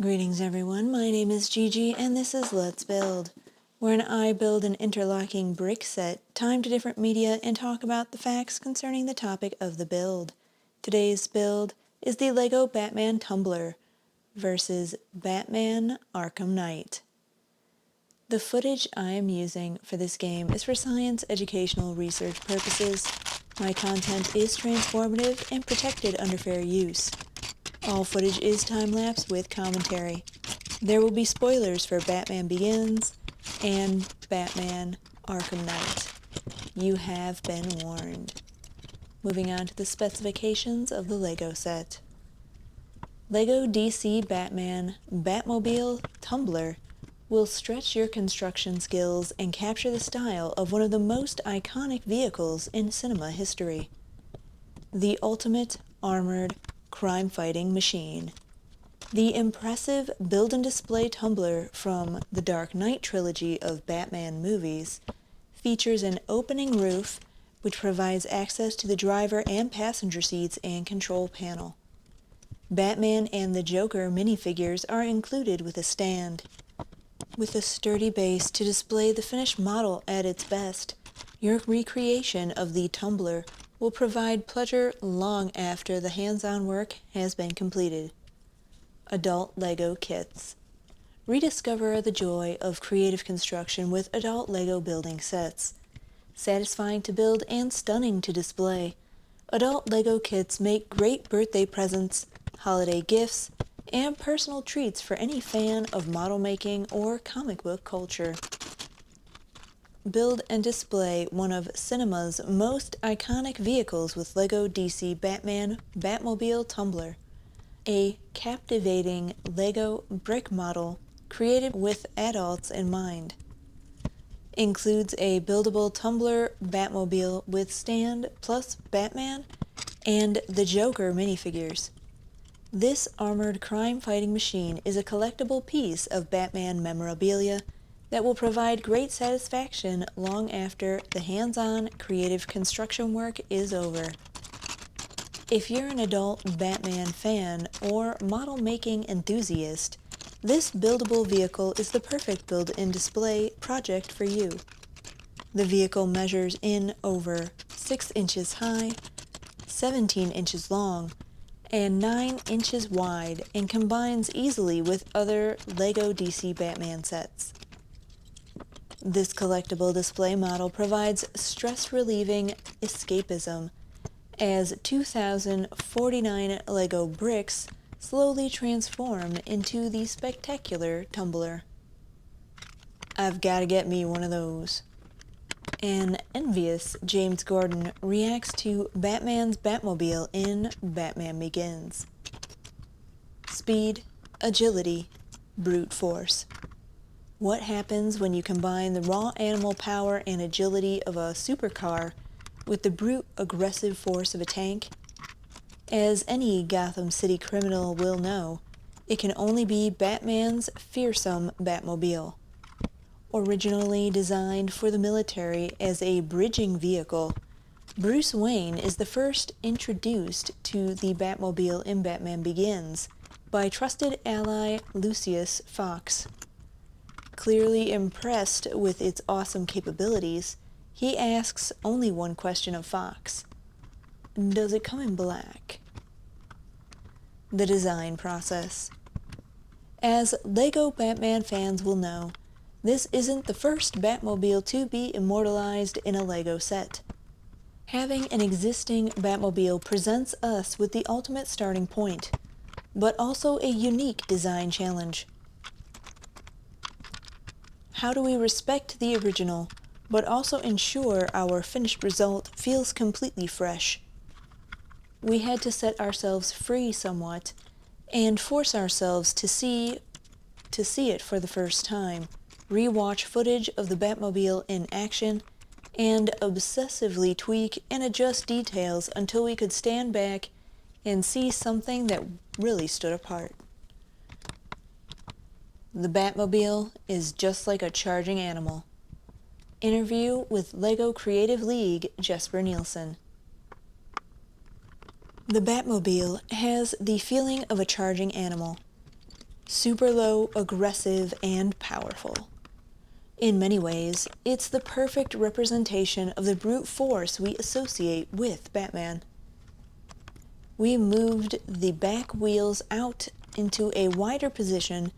Greetings everyone, my name is Gigi and this is Let's Build, wherein I build an interlocking brick set, time to different media, and talk about the facts concerning the topic of the build. Today's build is the LEGO Batman Tumbler versus Batman Arkham Knight. The footage I am using for this game is for science educational research purposes. My content is transformative and protected under fair use. All footage is time-lapse with commentary. There will be spoilers for Batman Begins and Batman Arkham Knight. You have been warned. Moving on to the specifications of the LEGO set. LEGO DC Batman Batmobile Tumbler will stretch your construction skills and capture the style of one of the most iconic vehicles in cinema history. The ultimate armored crime-fighting machine. The impressive build and display tumbler from the Dark Knight trilogy of Batman movies features an opening roof which provides access to the driver and passenger seats and control panel. Batman and the Joker minifigures are included with a stand. With a sturdy base to display the finished model at its best, your recreation of the tumbler will provide pleasure long after the hands-on work has been completed. Adult LEGO kits. Rediscover the joy of creative construction with adult LEGO building sets. Satisfying to build and stunning to display, adult LEGO kits make great birthday presents, holiday gifts, and personal treats for any fan of model making or comic book culture. Build and display one of cinema's most iconic vehicles with LEGO DC Batman Batmobile Tumbler, a captivating LEGO brick model created with adults in mind. Includes a buildable tumbler Batmobile with stand plus Batman and the Joker minifigures. This armored crime-fighting machine is a collectible piece of Batman memorabilia that will provide great satisfaction long after the hands-on creative construction work is over. If you're an adult Batman fan or model-making enthusiast, this buildable vehicle is the perfect build and display project for you. The vehicle measures in over 6 inches high, 17 inches long, and 9 inches wide, and combines easily with other LEGO DC Batman sets. This collectible display model provides stress-relieving escapism as 2,049 LEGO bricks slowly transform into the spectacular tumbler. I've gotta get me one of those. An envious James Gordon reacts to Batman's Batmobile in Batman Begins. Speed, agility, brute force. What happens when you combine the raw animal power and agility of a supercar with the brute aggressive force of a tank? As any Gotham City criminal will know, it can only be Batman's fearsome Batmobile. Originally designed for the military as a bridging vehicle, Bruce Wayne is the first introduced to the Batmobile in Batman Begins by trusted ally Lucius Fox. Clearly impressed with its awesome capabilities, he asks only one question of Fox. Does it come in black? The design process. As LEGO Batman fans will know, this isn't the first Batmobile to be immortalized in a LEGO set. Having an existing Batmobile presents us with the ultimate starting point, but also a unique design challenge. How do we respect the original, but also ensure our finished result feels completely fresh? We had to set ourselves free somewhat, and force ourselves to see it for the first time, re-watch footage of the Batmobile in action, and obsessively tweak and adjust details until we could stand back and see something that really stood apart. The Batmobile is just like a charging animal. Interview with LEGO Creative League Jesper Nielsen. The Batmobile has the feeling of a charging animal. super low, aggressive, and powerful. In many ways, it's the perfect representation of the brute force we associate with Batman. We moved the back wheels out into a wider position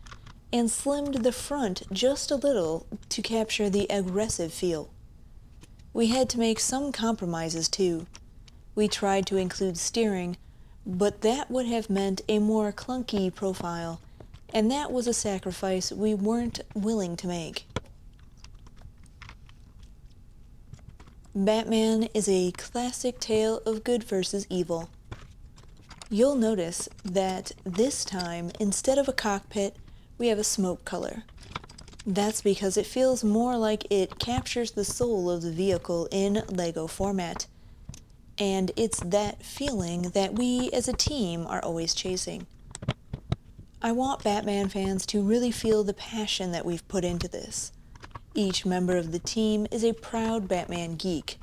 and slimmed the front just a little to capture the aggressive feel. We had to make some compromises too. We tried to include steering, but that would have meant a more clunky profile, and that was a sacrifice we weren't willing to make. Batman is a classic tale of good versus evil. You'll notice that this time, instead of a cockpit, we have a smoke color. That's because it feels more like it captures the soul of the vehicle in LEGO format. And it's that feeling that we as a team are always chasing. I want Batman fans to really feel the passion that we've put into this. Each member of the team is a proud Batman geek,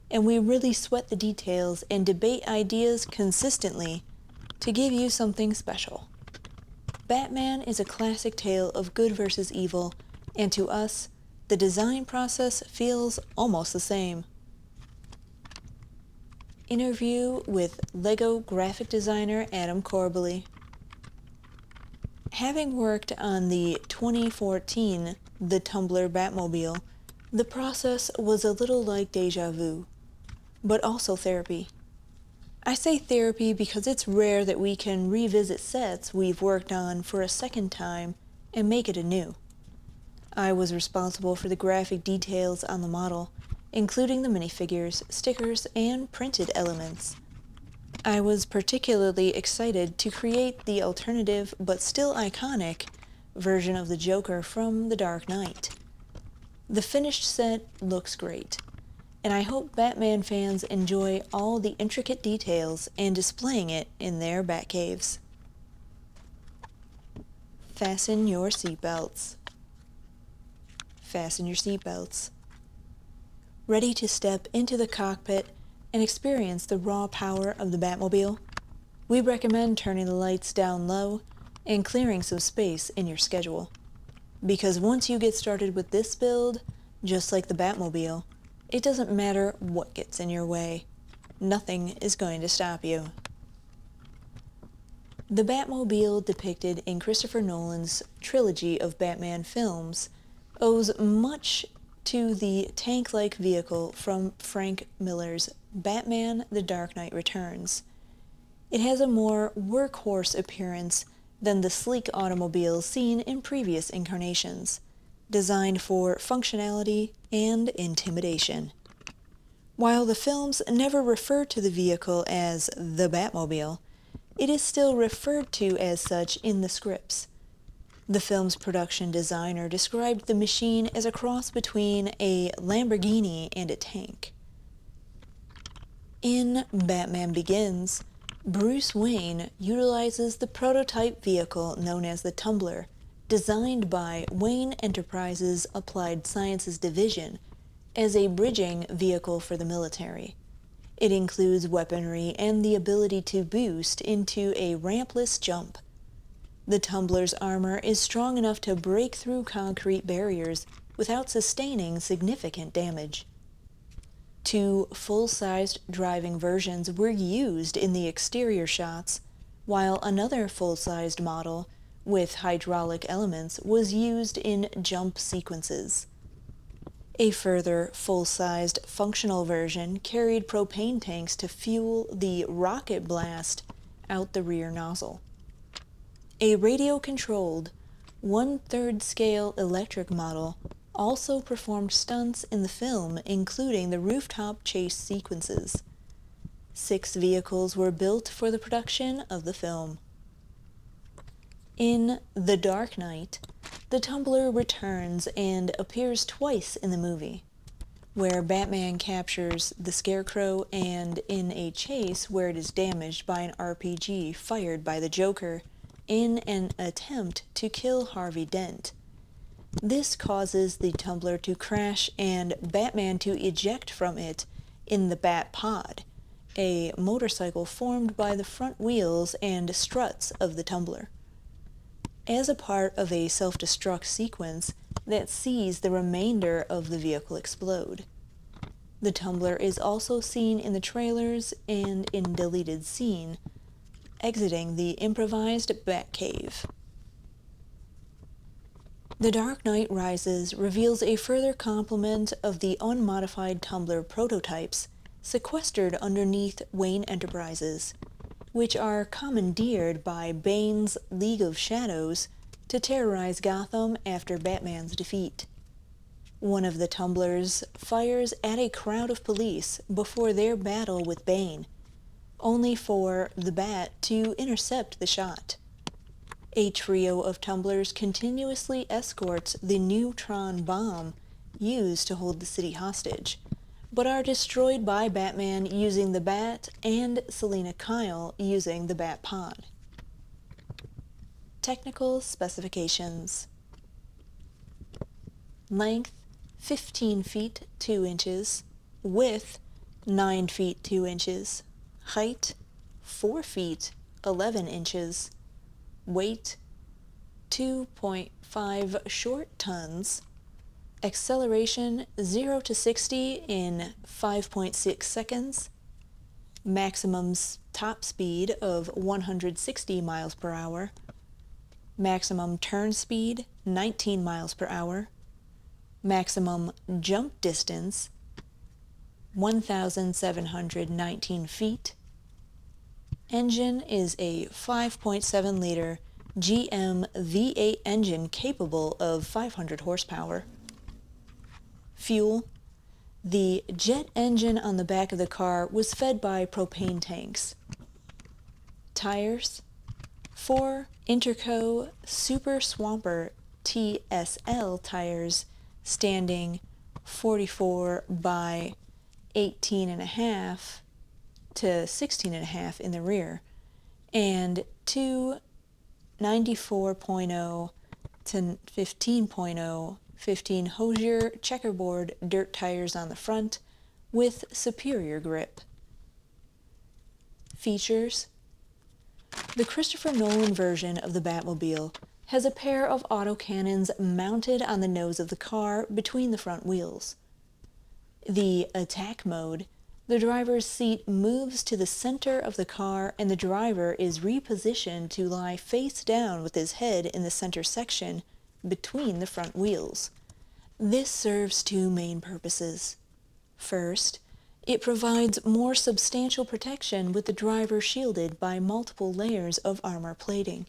and we really sweat the details and debate ideas consistently to give you something special. Batman is a classic tale of good versus evil, and to us, the design process feels almost the same. Interview with LEGO graphic designer Adam Corbally. Having worked on the 2014 The Tumbler Batmobile, the process was a little like deja vu, but also therapy. I say therapy because it's rare that we can revisit sets we've worked on for a second time and make it anew. I was responsible for the graphic details on the model, including the minifigures, stickers, and printed elements. I was particularly excited to create the alternative but still iconic version of the Joker from The Dark Knight. The finished set looks great, and I hope Batman fans enjoy all the intricate details and displaying it in their Batcaves. Fasten your seatbelts. Fasten your seatbelts. Ready to step into the cockpit and experience the raw power of the Batmobile? We recommend turning the lights down low and clearing some space in your schedule. Because once you get started with this build, just like the Batmobile, it doesn't matter what gets in your way. Nothing is going to stop you. The Batmobile depicted in Christopher Nolan's Trilogy of Batman films owes much to the tank-like vehicle from Frank Miller's Batman: The Dark Knight Returns. It has a more workhorse appearance than the sleek automobiles seen in previous incarnations, designed for functionality and intimidation. While the films never refer to the vehicle as the Batmobile, it is still referred to as such in the scripts. The film's production designer described the machine as a cross between a Lamborghini and a tank. In Batman Begins, Bruce Wayne utilizes the prototype vehicle known as the Tumbler, designed by Wayne Enterprises Applied Sciences Division as a bridging vehicle for the military. It includes weaponry and the ability to boost into a rampless jump. The Tumbler's armor is strong enough to break through concrete barriers without sustaining significant damage. 2 full-sized driving versions were used in the exterior shots, while another full-sized model with hydraulic elements was used in jump sequences. A further full-sized functional version carried propane tanks to fuel the rocket blast out the rear nozzle. A radio-controlled, 1/3 scale electric model also performed stunts in the film, including the rooftop chase sequences. 6 vehicles were built for the production of the film. In The Dark Knight, the Tumbler returns and appears twice in the movie, where Batman captures the Scarecrow and in a chase where it is damaged by an RPG fired by the Joker in an attempt to kill Harvey Dent. This causes the Tumbler to crash and Batman to eject from it in the Bat-Pod, a motorcycle formed by the front wheels and struts of the Tumbler. as a part of a self-destruct sequence that sees the remainder of the vehicle explode. The Tumbler is also seen in the trailers and in deleted scene, exiting the improvised Batcave. The Dark Knight Rises reveals a further complement of the unmodified Tumbler prototypes sequestered underneath Wayne Enterprises, which are commandeered by Bane's League of Shadows to terrorize Gotham after Batman's defeat. One of the Tumblers fires at a crowd of police before their battle with Bane, only for the Bat to intercept the shot. A trio of Tumblers continuously escorts the neutron bomb used to hold the city hostage, but are destroyed by Batman using the Bat and Selina Kyle using the Bat Pod. Technical specifications. Length 15 feet 2 inches, width 9 feet 2 inches, height 4 feet 11 inches, weight 2.5 short tons, acceleration 0 to 60 in 5.6 seconds, maximum top speed of 160 miles per hour, maximum turn speed 19 miles per hour, maximum jump distance 1,719 feet. Engine is a 5.7 liter GM V8 engine capable of 500 horsepower. Fuel. The jet engine on the back of the car was fed by propane tanks. Tires. 4 Interco Super Swamper TSL tires standing 44 by 18.5 to 16.5 in the rear, and 2 94.0 to 15.0 15 Hosier checkerboard dirt tires on the front with superior grip. Features. The Christopher Nolan version of the Batmobile has a pair of autocannons mounted on the nose of the car between the front wheels. The attack mode, the driver's seat moves to the center of the car and the driver is repositioned to lie face down with his head in the center section between the front wheels. This serves two main purposes. First, it provides more substantial protection with the driver shielded by multiple layers of armor plating.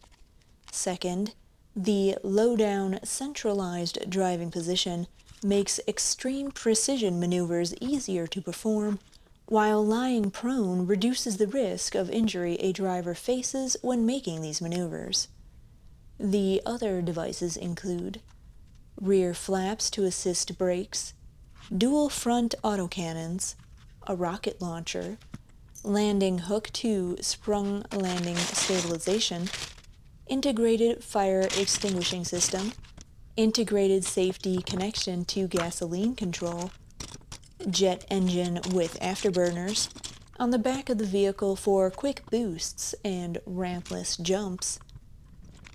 Second, the low-down, centralized driving position makes extreme precision maneuvers easier to perform, while lying prone reduces the risk of injury a driver faces when making these maneuvers. The other devices include rear flaps to assist brakes, dual front autocannons, a rocket launcher, landing hook to sprung landing stabilization, integrated fire extinguishing system, integrated safety connection to gasoline control, jet engine with afterburners, on the back of the vehicle for quick boosts and rampless jumps.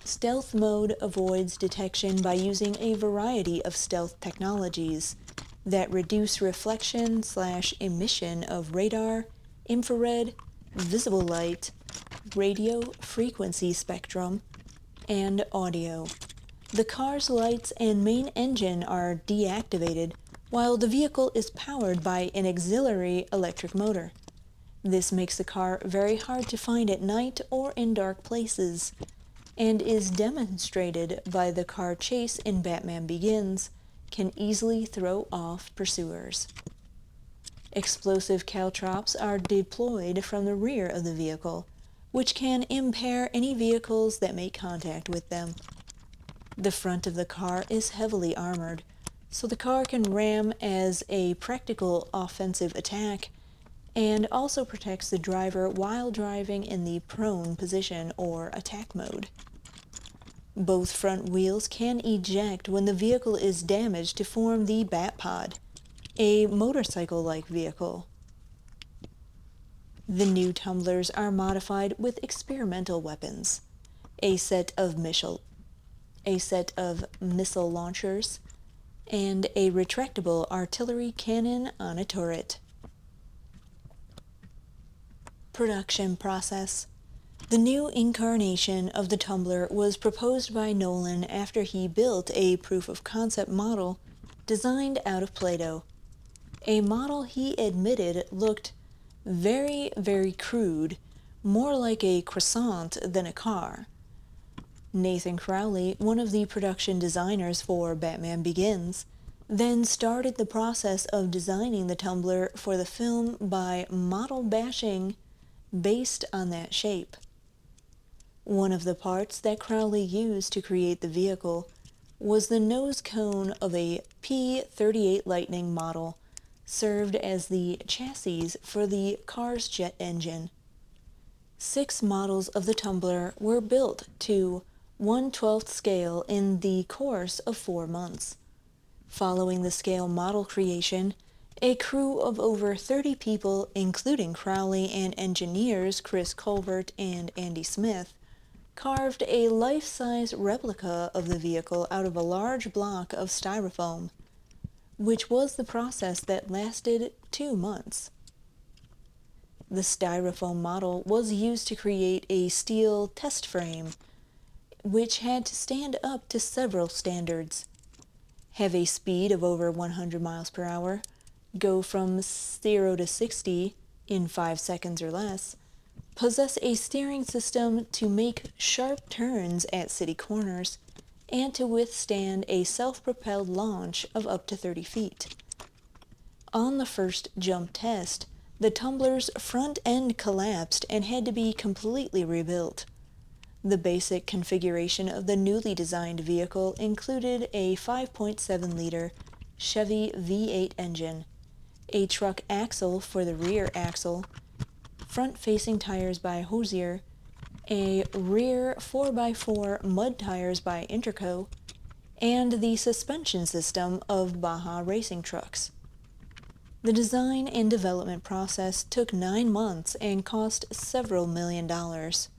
Stealth mode avoids detection by using a variety of stealth technologies that reduce reflection/emission of radar, infrared, visible light, radio frequency spectrum, and audio. The car's lights and main engine are deactivated while the vehicle is powered by an auxiliary electric motor. This makes the car very hard to find at night or in dark places, and is demonstrated by the car chase in Batman Begins can easily throw off pursuers. Explosive caltrops are deployed from the rear of the vehicle, which can impair any vehicles that make contact with them. The front of the car is heavily armored, so the car can ram as a practical offensive attack, and also protects the driver while driving in the prone position or attack mode. Both front wheels can eject when the vehicle is damaged to form the Bat Pod, a motorcycle-like vehicle. The new Tumblers are modified with experimental weapons, a set of a set of missile launchers, and a retractable artillery cannon on a turret. Production process. The new incarnation of the Tumbler was proposed by Nolan after he built a proof-of-concept model designed out of Play-Doh. A model he admitted looked very, very crude, more like a croissant than a car. Nathan Crowley, one of the production designers for Batman Begins, then started the process of designing the Tumbler for the film by model bashing based on that shape. One of the parts that Crowley used to create the vehicle was the nose cone of a P-38 Lightning model, served as the chassis for the car's jet engine. 6 models of the Tumbler were built to 1/12 scale in the course of 4 months. Following the scale model creation, a crew of over 30 people, including Crowley and engineers Chris Colbert and Andy Smith, carved a life-size replica of the vehicle out of a large block of styrofoam, which was the process that lasted 2 months. The styrofoam model was used to create a steel test frame, which had to stand up to several standards, have a speed of over 100 miles per hour, go from 0 to 60 in 5 seconds or less, possess a steering system to make sharp turns at city corners, and to withstand a self-propelled launch of up to 30 feet. On the first jump test, the Tumbler's front end collapsed and had to be completely rebuilt. The basic configuration of the newly designed vehicle included a 5.7-liter Chevy V8 engine, a truck axle for the rear axle, front-facing tires by Hosier, a rear 4x4 mud tires by Interco, and the suspension system of Baja racing trucks. The design and development process took 9 months and cost several $1,000,000.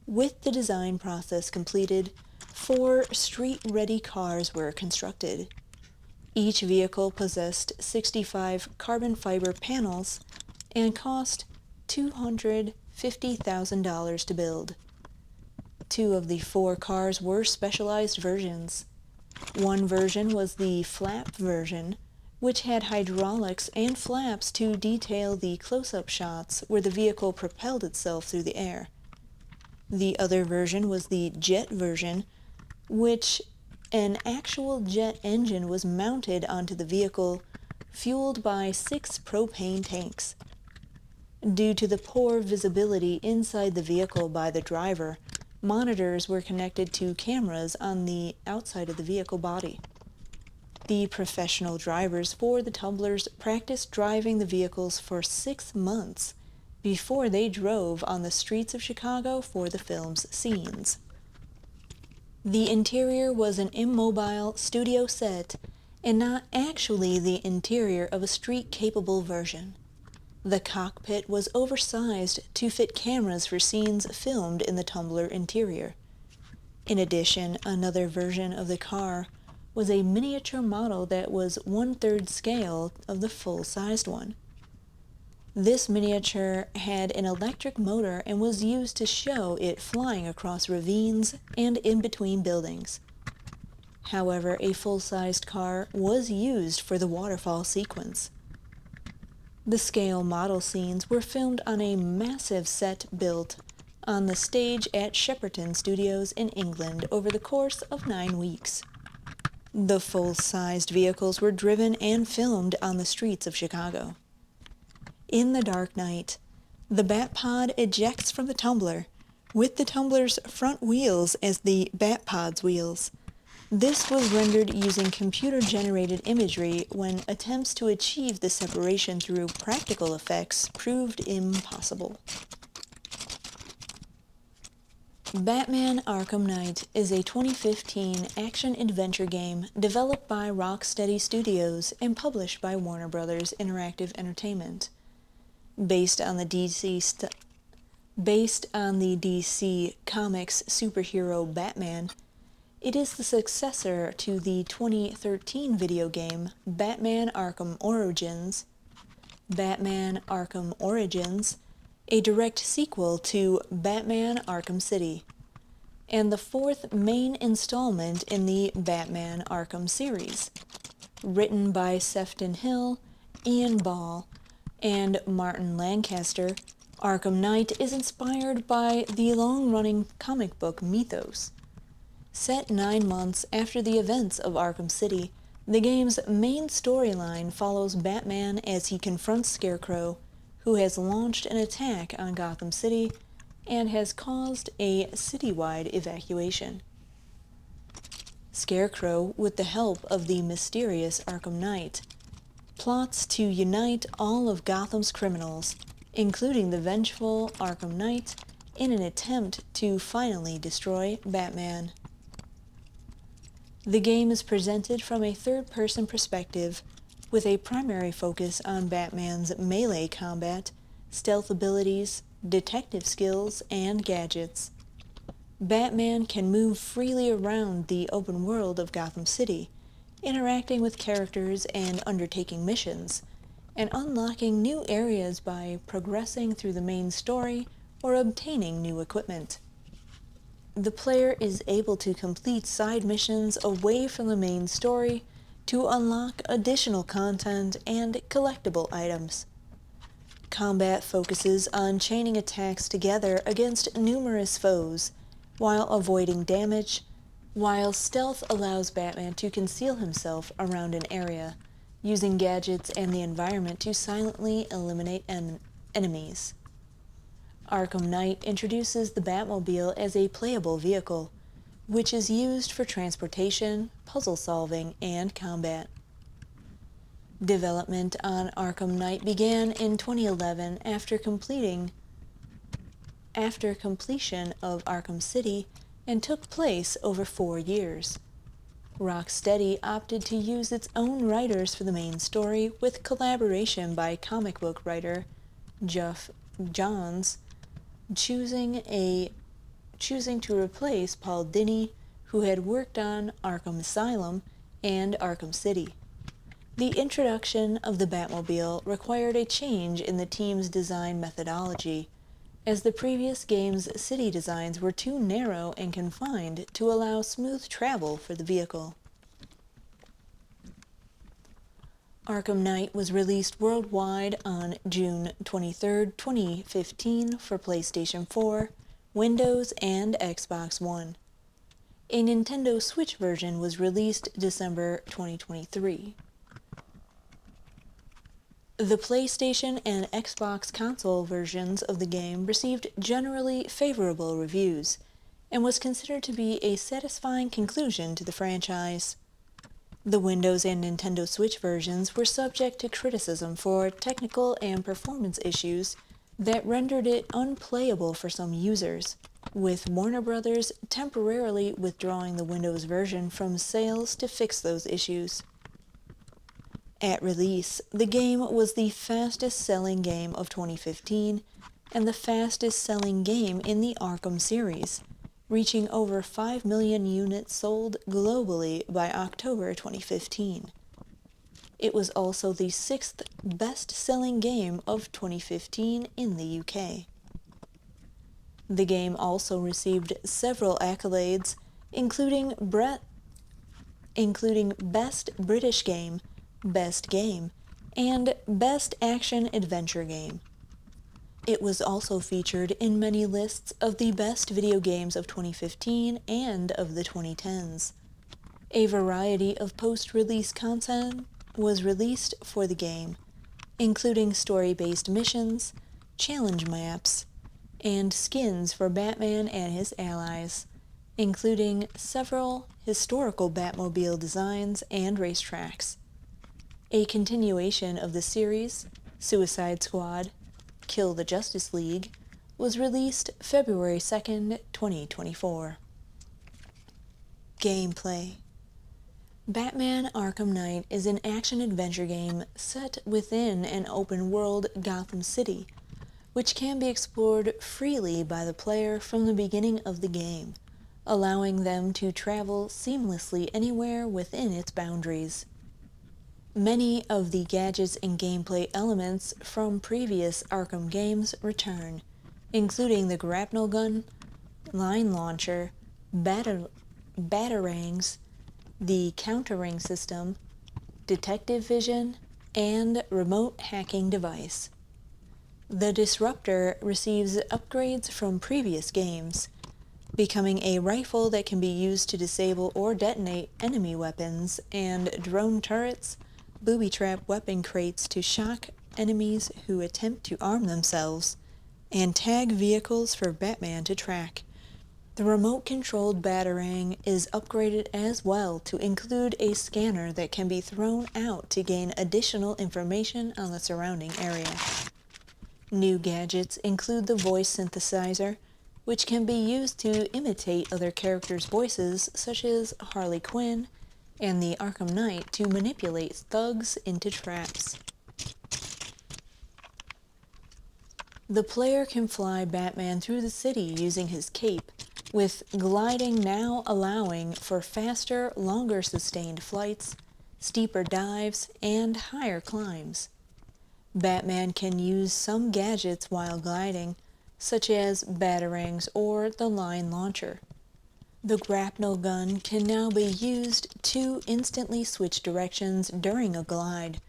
With the design process completed, 4 street-ready cars were constructed. Each vehicle possessed 65 carbon fiber panels and cost $250,000 to build. 2 of the 4 cars were specialized versions. One version was the flap version, which had hydraulics and flaps to detail the close-up shots where the vehicle propelled itself through the air. The other version was the jet version, which an actual jet engine was mounted onto the vehicle, fueled by 6 propane tanks. Due to the poor visibility inside the vehicle by the driver, monitors were connected to cameras on the outside of the vehicle body. The professional drivers for the Tumblers practiced driving the vehicles for 6 months before they drove on the streets of Chicago for the film's scenes. The interior was an immobile studio set and not actually the interior of a street-capable version. The cockpit was oversized to fit cameras for scenes filmed in the Tumbler interior. In addition, another version of the car was a miniature model that was 1/3 scale of the full-sized one. This miniature had an electric motor and was used to show it flying across ravines and in between buildings. However, a full-sized car was used for the waterfall sequence. The scale model scenes were filmed on a massive set built on the stage at Shepperton Studios in England over the course of 9 weeks. The full-sized vehicles were driven and filmed on the streets of Chicago. In the dark night, the Batpod ejects from the Tumbler, with the Tumbler's front wheels as the Batpod's wheels. This was rendered using computer-generated imagery when attempts to achieve the separation through practical effects proved impossible. Batman Arkham Knight is a 2015 action-adventure game developed by Rocksteady Studios and published by Warner Bros. Interactive Entertainment. Based on the DC Comics superhero Batman, It is the successor to the 2013 video game Batman Arkham Origins. Batman Arkham Origins, a direct sequel to Batman Arkham City, and the fourth main installment in the Batman Arkham series. Written by Sefton Hill, Ian Ball, and Martin Lancaster, Arkham Knight is inspired by the long-running comic book mythos. Set 9 months after the events of Arkham City, the game's main storyline follows Batman as he confronts Scarecrow, who has launched an attack on Gotham City and has caused a citywide evacuation. Scarecrow, with the help of the mysterious Arkham Knight, plots to unite all of Gotham's criminals, including the vengeful Arkham Knight, in an attempt to finally destroy Batman. The game is presented from a third-person perspective, with a primary focus on Batman's melee combat, stealth abilities, detective skills, and gadgets. Batman can move freely around the open world of Gotham City, interacting with characters and undertaking missions, and unlocking new areas by progressing through the main story or obtaining new equipment. The player is able to complete side missions away from the main story to unlock additional content and collectible items. Combat focuses on chaining attacks together against numerous foes, while avoiding damage, while stealth allows Batman to conceal himself around an area, using gadgets and the environment to silently eliminate enemies. Arkham Knight introduces the Batmobile as a playable vehicle, which is used for transportation, puzzle solving, and combat. Development on Arkham Knight began in 2011 after completion of Arkham City and took place over 4 years. Rocksteady opted to use its own writers for the main story, with collaboration by comic book writer Geoff Johns, choosing to replace Paul Dini, who had worked on Arkham Asylum and Arkham City. The introduction of the Batmobile required a change in the team's design methodology, as the previous game's city designs were too narrow and confined to allow smooth travel for the vehicle. Arkham Knight was released worldwide on June 23, 2015 for PlayStation 4, Windows, and Xbox One. A Nintendo Switch version was released December 2023. The PlayStation and Xbox console versions of the game received generally favorable reviews, and was considered to be a satisfying conclusion to the franchise. The Windows and Nintendo Switch versions were subject to criticism for technical and performance issues that rendered it unplayable for some users, with Warner Bros. Temporarily withdrawing the Windows version from sales to fix those issues. At release, the game was the fastest-selling game of 2015 and the fastest-selling game in the Arkham series, reaching over 5 million units sold globally by October 2015. It was also the 6th best-selling game of 2015 in the UK. The game also received several accolades, including Best British Game, Best Game, and Best Action Adventure Game. It was also featured in many lists of the best video games of 2015 and of the 2010s. A variety of post-release content was released for the game, including story-based missions, challenge maps, and skins for Batman and his allies, including several historical Batmobile designs and racetracks. A continuation of the series, Suicide Squad: Kill the Justice League, was released February 2nd, 2024. Gameplay. Batman Arkham Knight is an action-adventure game set within an open-world Gotham City, which can be explored freely by the player from the beginning of the game, allowing them to travel seamlessly anywhere within its boundaries. Many of the gadgets and gameplay elements from previous Arkham games return, including the grapnel gun, line launcher, batarangs, the countering system, detective vision, and remote hacking device. The Disruptor receives upgrades from previous games, becoming a rifle that can be used to disable or detonate enemy weapons, and drone turrets, booby-trap weapon crates to shock enemies who attempt to arm themselves, and tag vehicles for Batman to track. The remote-controlled Batarang is upgraded as well to include a scanner that can be thrown out to gain additional information on the surrounding area. New gadgets include the voice synthesizer, which can be used to imitate other characters' voices such as Harley Quinn, and the Arkham Knight to manipulate thugs into traps. The player can fly Batman through the city using his cape, with gliding now allowing for faster, longer sustained flights, steeper dives, and higher climbs. Batman can use some gadgets while gliding, such as batarangs or the line launcher. The grapnel gun can now be used to instantly switch directions during a glide,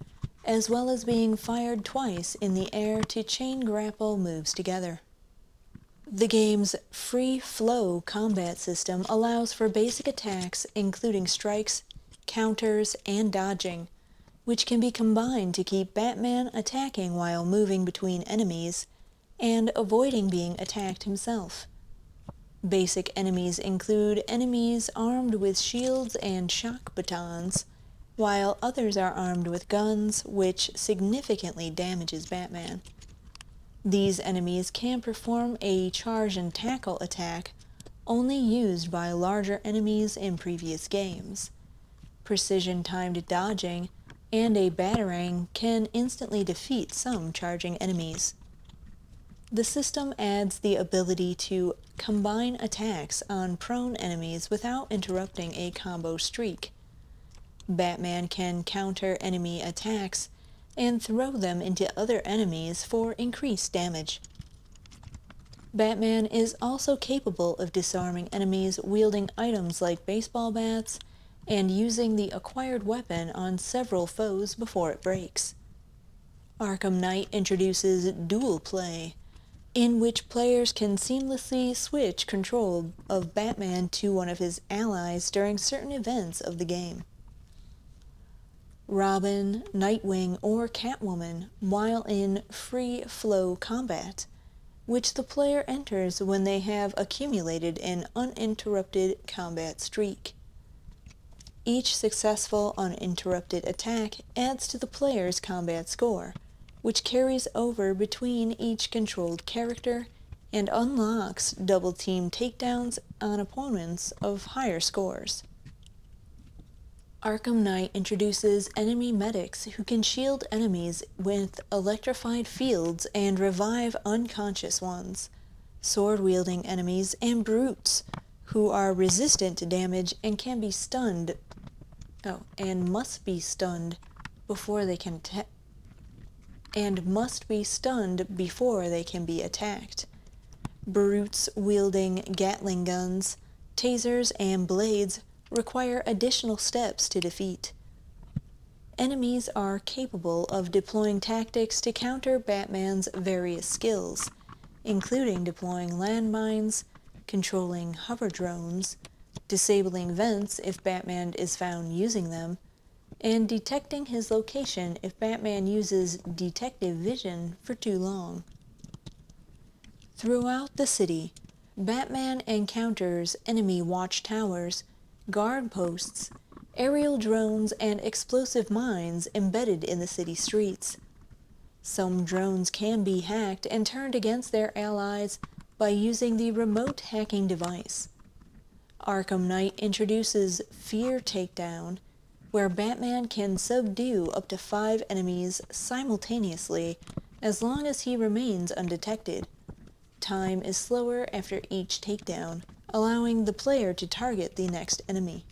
as well as being fired twice in the air to chain grapple moves together. The game's free-flow combat system allows for basic attacks including strikes, counters, and dodging, which can be combined to keep Batman attacking while moving between enemies and avoiding being attacked himself. Basic enemies include enemies armed with shields and shock batons, while others are armed with guns, which significantly damages Batman. These enemies can perform a charge and tackle attack only used by larger enemies in previous games. Precision-timed dodging and a batarang can instantly defeat some charging enemies. The system adds the ability to combine attacks on prone enemies without interrupting a combo streak. Batman can counter enemy attacks and throw them into other enemies for increased damage. Batman is also capable of disarming enemies wielding items like baseball bats and using the acquired weapon on several foes before it breaks. Arkham Knight introduces dual play, in which players can seamlessly switch control of Batman to one of his allies during certain events of the game. Robin, Nightwing, or Catwoman while in free-flow combat, which the player enters when they have accumulated an uninterrupted combat streak. Each successful uninterrupted attack adds to the player's combat score, which carries over between each controlled character and unlocks double-team takedowns on opponents of higher scores. Arkham Knight introduces enemy medics who can shield enemies with electrified fields and revive unconscious ones, sword-wielding enemies, and brutes who are resistant to damage and can be stunned must be stunned before they can be attacked. Brutes wielding Gatling guns, tasers, and blades require additional steps to defeat. Enemies are capable of deploying tactics to counter Batman's various skills, including deploying landmines, controlling hover drones, disabling vents if Batman is found using them, and detecting his location if Batman uses detective vision for too long. Throughout the city, Batman encounters enemy watchtowers, guard posts, aerial drones, and explosive mines embedded in the city streets. Some drones can be hacked and turned against their allies by using the remote hacking device. Arkham Knight introduces Fear Takedown, where Batman can subdue up to 5 enemies simultaneously as long as he remains undetected. Time is slower after each takedown, allowing the player to target the next enemy.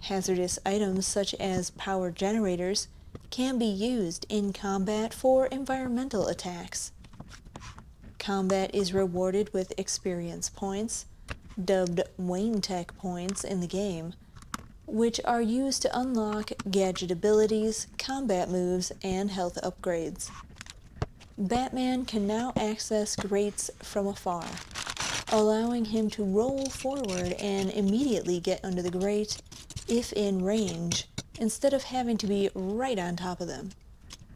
Hazardous items such as power generators can be used in combat for environmental attacks. Combat is rewarded with experience points, dubbed Wayne Tech points in the game, which are used to unlock gadget abilities, combat moves, and health upgrades. Batman can now access grates from afar, allowing him to roll forward and immediately get under the grate if in range, instead of having to be right on top of them,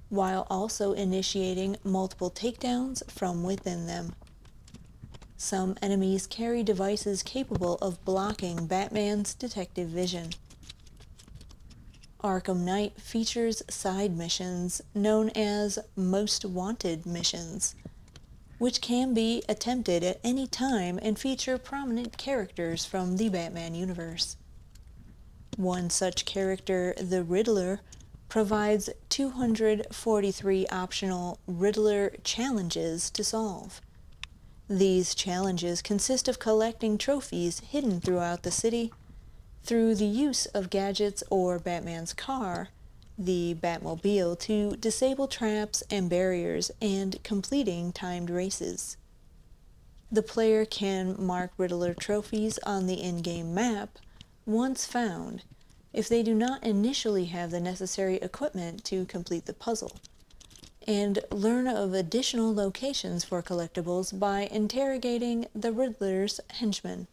while also initiating multiple takedowns from within them. Some enemies carry devices capable of blocking Batman's detective vision. Arkham Knight features side missions known as Most Wanted missions, which can be attempted at any time and feature prominent characters from the Batman universe. One such character, the Riddler, provides 243 optional Riddler challenges to solve. These challenges consist of collecting trophies hidden throughout the city through the use of gadgets or Batman's car, the Batmobile, to disable traps and barriers and completing timed races. The player can mark Riddler trophies on the in-game map once found if they do not initially have the necessary equipment to complete the puzzle, and learn of additional locations for collectibles by interrogating the Riddler's henchmen.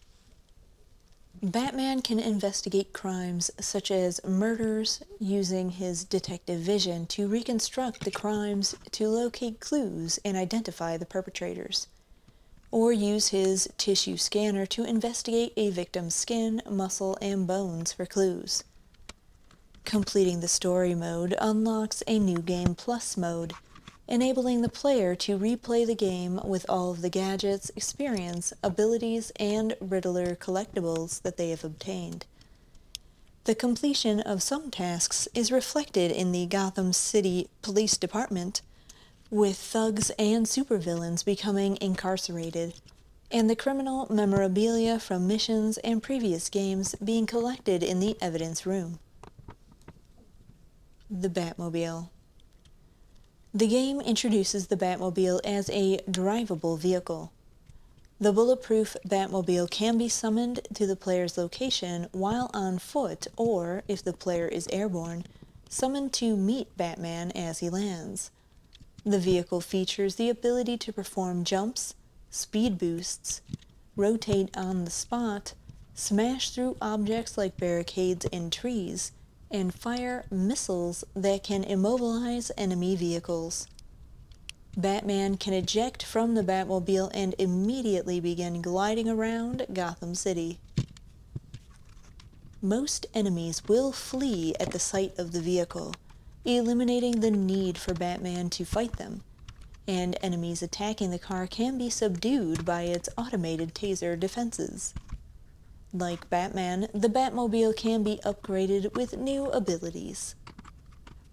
Batman can investigate crimes such as murders using his detective vision to reconstruct the crimes to locate clues and identify the perpetrators, or use his tissue scanner to investigate a victim's skin, muscle, and bones for clues. Completing the story mode unlocks a New Game Plus mode, enabling the player to replay the game with all of the gadgets, experience, abilities, and Riddler collectibles that they have obtained. The completion of some tasks is reflected in the Gotham City Police Department, with thugs and supervillains becoming incarcerated, and the criminal memorabilia from missions and previous games being collected in the evidence room. The Batmobile. The game introduces the Batmobile as a drivable vehicle. The bulletproof Batmobile can be summoned to the player's location while on foot, or, if the player is airborne, summoned to meet Batman as he lands. The vehicle features the ability to perform jumps, speed boosts, rotate on the spot, smash through objects like barricades and trees, and fire missiles that can immobilize enemy vehicles. Batman can eject from the Batmobile and immediately begin gliding around Gotham City. Most enemies will flee at the sight of the vehicle, eliminating the need for Batman to fight them, and enemies attacking the car can be subdued by its automated taser defenses. Like Batman, the Batmobile can be upgraded with new abilities.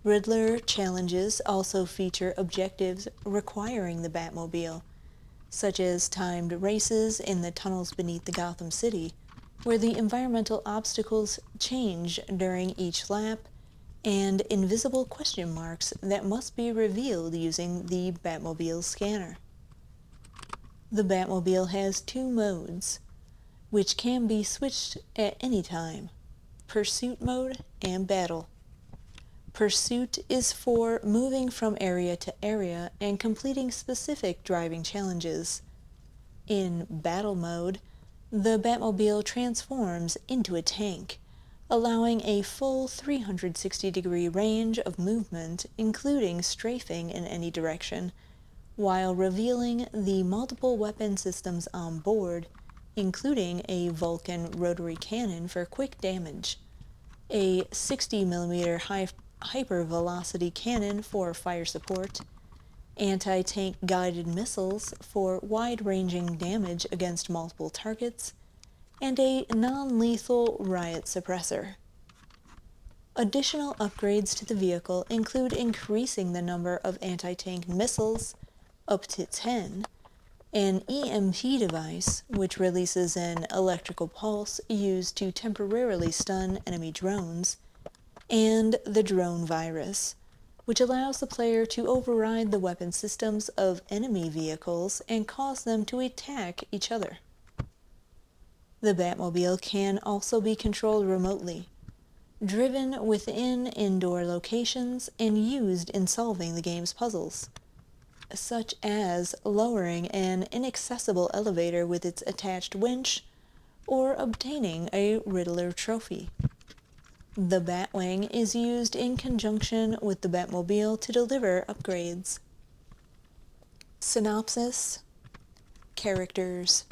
Riddler challenges also feature objectives requiring the Batmobile, such as timed races in the tunnels beneath the Gotham City, where the environmental obstacles change during each lap, and invisible question marks that must be revealed using the Batmobile scanner. The Batmobile has two modes, which can be switched at any time: Pursuit Mode and Battle. Pursuit is for moving from area to area and completing specific driving challenges. In Battle Mode, the Batmobile transforms into a tank, allowing a full 360-degree range of movement, including strafing in any direction, while revealing the multiple weapon systems on board, including a Vulcan rotary cannon for quick damage, a 60mm hypervelocity cannon for fire support, anti-tank guided missiles for wide-ranging damage against multiple targets, and a non-lethal riot suppressor. Additional upgrades to the vehicle include increasing the number of anti-tank missiles up to 10, an EMP device, which releases an electrical pulse used to temporarily stun enemy drones, and the drone virus, which allows the player to override the weapon systems of enemy vehicles and cause them to attack each other. The Batmobile can also be controlled remotely, driven within indoor locations, and used in solving the game's puzzles, such as lowering an inaccessible elevator with its attached winch or obtaining a Riddler trophy. The Batwing is used in conjunction with the Batmobile to deliver upgrades. Synopsis. Characters.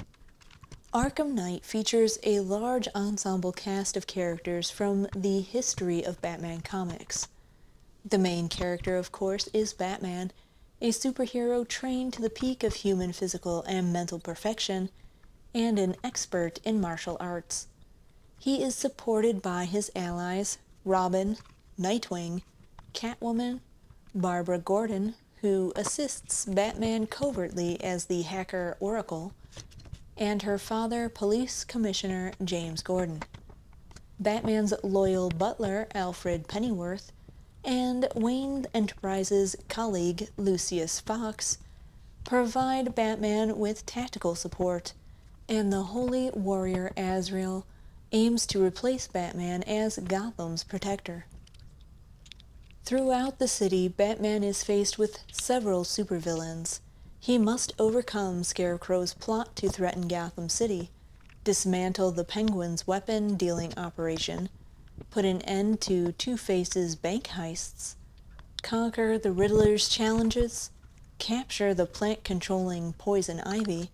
Arkham Knight features a large ensemble cast of characters from the history of Batman comics. The main character, of course, is Batman, a superhero trained to the peak of human physical and mental perfection, and an expert in martial arts. He is supported by his allies, Robin, Nightwing, Catwoman, Barbara Gordon, who assists Batman covertly as the hacker Oracle, and her father, Police Commissioner James Gordon. Batman's loyal butler, Alfred Pennyworth, and Wayne Enterprises' colleague, Lucius Fox, provide Batman with tactical support, and the holy warrior Azrael aims to replace Batman as Gotham's protector. Throughout the city, Batman is faced with several supervillains. He must overcome Scarecrow's plot to threaten Gotham City, dismantle the Penguin's weapon-dealing operation, put an end to Two-Face's bank heists, conquer the Riddler's challenges, capture the plant-controlling Poison Ivy,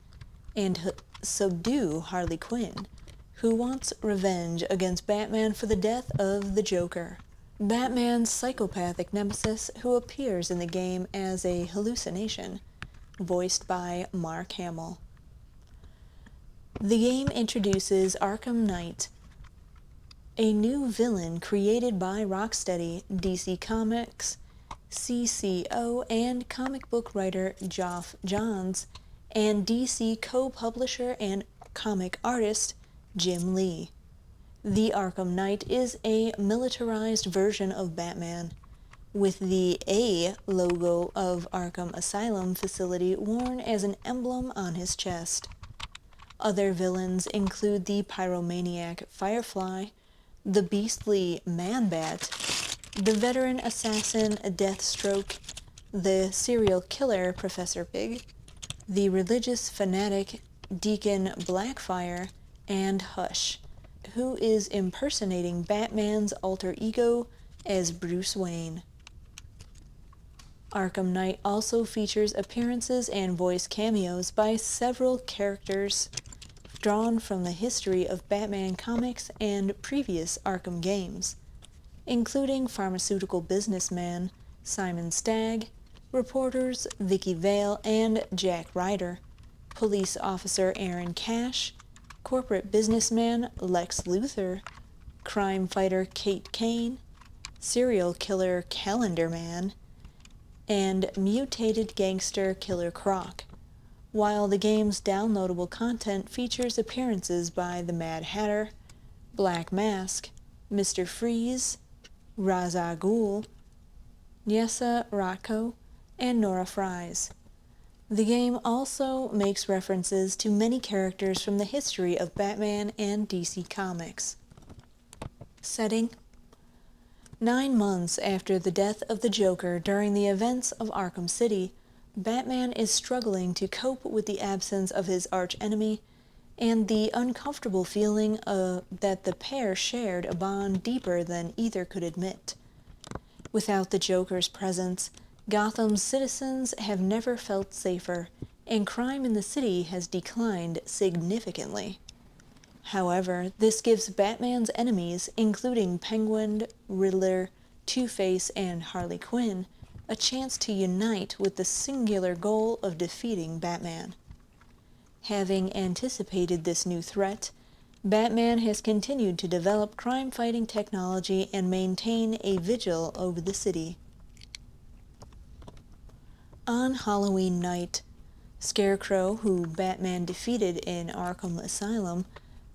and subdue Harley Quinn, who wants revenge against Batman for the death of the Joker, Batman's psychopathic nemesis, who appears in the game as a hallucination, voiced by Mark Hamill. The game introduces Arkham Knight, a new villain created by Rocksteady, DC Comics, CCO, and comic book writer Geoff Johns, and DC co-publisher and comic artist Jim Lee. The Arkham Knight is a militarized version of Batman, with the A logo of Arkham Asylum facility worn as an emblem on his chest. Other villains include the pyromaniac Firefly, the beastly Man-Bat, the veteran assassin Deathstroke, the serial killer Professor Pig, the religious fanatic Deacon Blackfire, and Hush, who is impersonating Batman's alter ego as Bruce Wayne. Arkham Knight also features appearances and voice cameos by several characters drawn from the history of Batman comics and previous Arkham games, including pharmaceutical businessman Simon Stagg, reporters Vicky Vale and Jack Ryder, police officer Aaron Cash, corporate businessman Lex Luthor, crime fighter Kate Kane, serial killer Calendar Man, and mutated gangster Killer Croc, while the game's downloadable content features appearances by the Mad Hatter, Black Mask, Mr. Freeze, Ra's al Ghul, Nyessa Rocco, and Nora Fries. The game also makes references to many characters from the history of Batman and DC Comics. Setting: 9 months after the death of the Joker during the events of Arkham City, Batman is struggling to cope with the absence of his archenemy and the uncomfortable feeling that the pair shared a bond deeper than either could admit. Without the Joker's presence, Gotham's citizens have never felt safer, and crime in the city has declined significantly. However, this gives Batman's enemies, including Penguin, Riddler, Two-Face, and Harley Quinn, a chance to unite with the singular goal of defeating Batman. Having anticipated this new threat, Batman has continued to develop crime-fighting technology and maintain a vigil over the city. On Halloween night, Scarecrow, who Batman defeated in Arkham Asylum,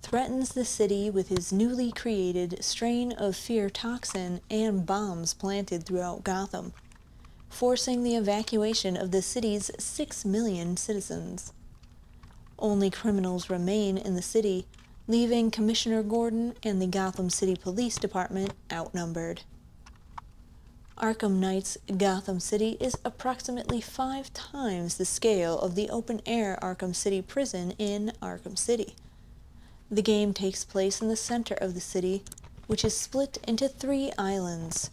threatens the city with his newly created strain of fear toxin and bombs planted throughout Gotham, forcing the evacuation of the city's 6 million citizens. Only criminals remain in the city, leaving Commissioner Gordon and the Gotham City Police Department outnumbered. Arkham Knight's Gotham City is approximately 5 times the scale of the open-air Arkham City prison in Arkham City. The game takes place in the center of the city, which is split into 3 islands: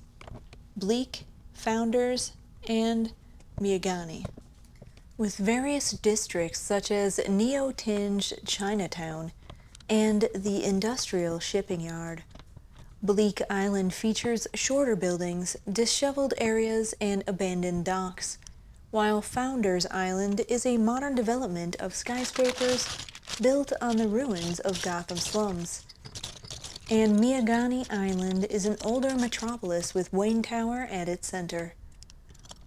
Bleak, Founders, and Miagani, with various districts such as neo-tinged Chinatown and the industrial shipping yard. Bleak Island features shorter buildings, disheveled areas, and abandoned docks, while Founders Island is a modern development of skyscrapers built on the ruins of Gotham slums. And Miagani Island is an older metropolis with Wayne Tower at its center.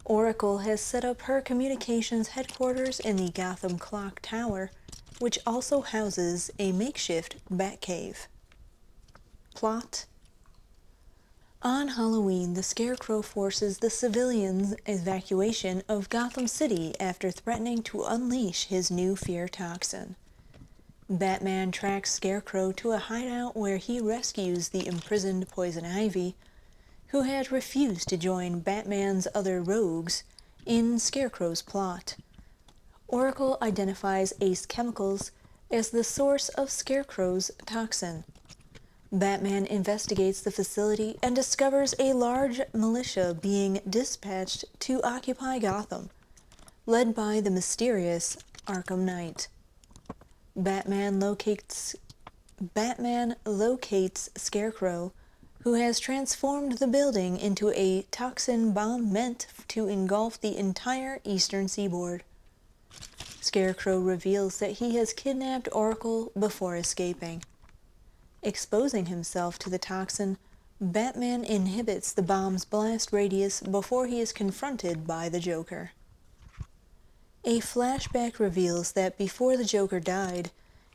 Oracle has set up her communications headquarters in the Gotham Clock Tower, which also houses a makeshift Batcave. Plot: on Halloween, the Scarecrow forces the civilians' evacuation of Gotham City after threatening to unleash his new fear toxin. Batman tracks Scarecrow to a hideout where he rescues the imprisoned Poison Ivy, who had refused to join Batman's other rogues in Scarecrow's plot. Oracle identifies Ace Chemicals as the source of Scarecrow's toxin. Batman investigates the facility and discovers a large militia being dispatched to occupy Gotham, led by the mysterious Arkham Knight. Batman locates Scarecrow, who has transformed the building into a toxin bomb meant to engulf the entire eastern seaboard. Scarecrow reveals that he has kidnapped Oracle before escaping. Exposing himself to the toxin, Batman inhibits the bomb's blast radius before he is confronted by the Joker. A flashback reveals that before the Joker died,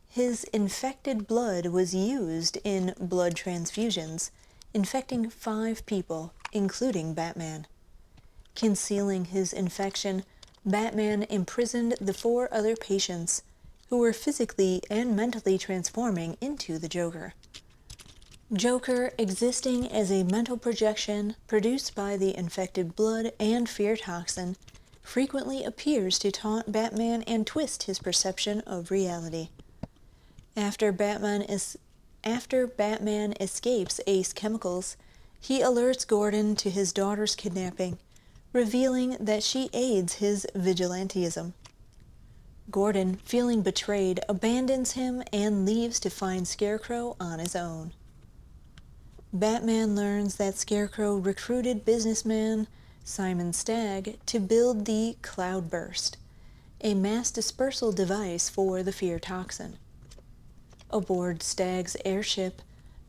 his infected blood was used in blood transfusions, infecting 5 people, including Batman. Concealing his infection, Batman imprisoned the 4 other patients, who were physically and mentally transforming into the Joker. Joker, existing as a mental projection produced by the infected blood and fear toxin, frequently appears to taunt Batman and twist his perception of reality. After Batman escapes Ace Chemicals, he alerts Gordon to his daughter's kidnapping, revealing that she aids his vigilantism. Gordon, feeling betrayed, abandons him and leaves to find Scarecrow on his own. Batman learns that Scarecrow recruited businessman Simon Stagg to build the Cloudburst, a mass dispersal device for the fear toxin. Aboard Stagg's airship,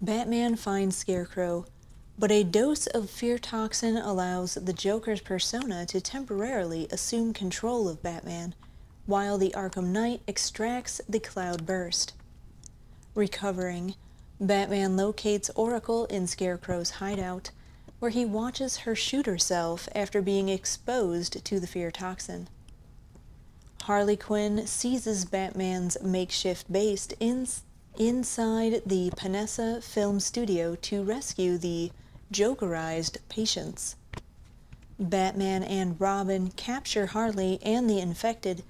Batman finds Scarecrow, but a dose of fear toxin allows the Joker's persona to temporarily assume control of Batman, while the Arkham Knight extracts the Cloudburst. Recovering, Batman locates Oracle in Scarecrow's hideout, where he watches her shoot herself after being exposed to the fear toxin. Harley Quinn seizes Batman's makeshift base inside the Panessa Film Studio to rescue the Jokerized patients. Batman and Robin capture Harley and the infected,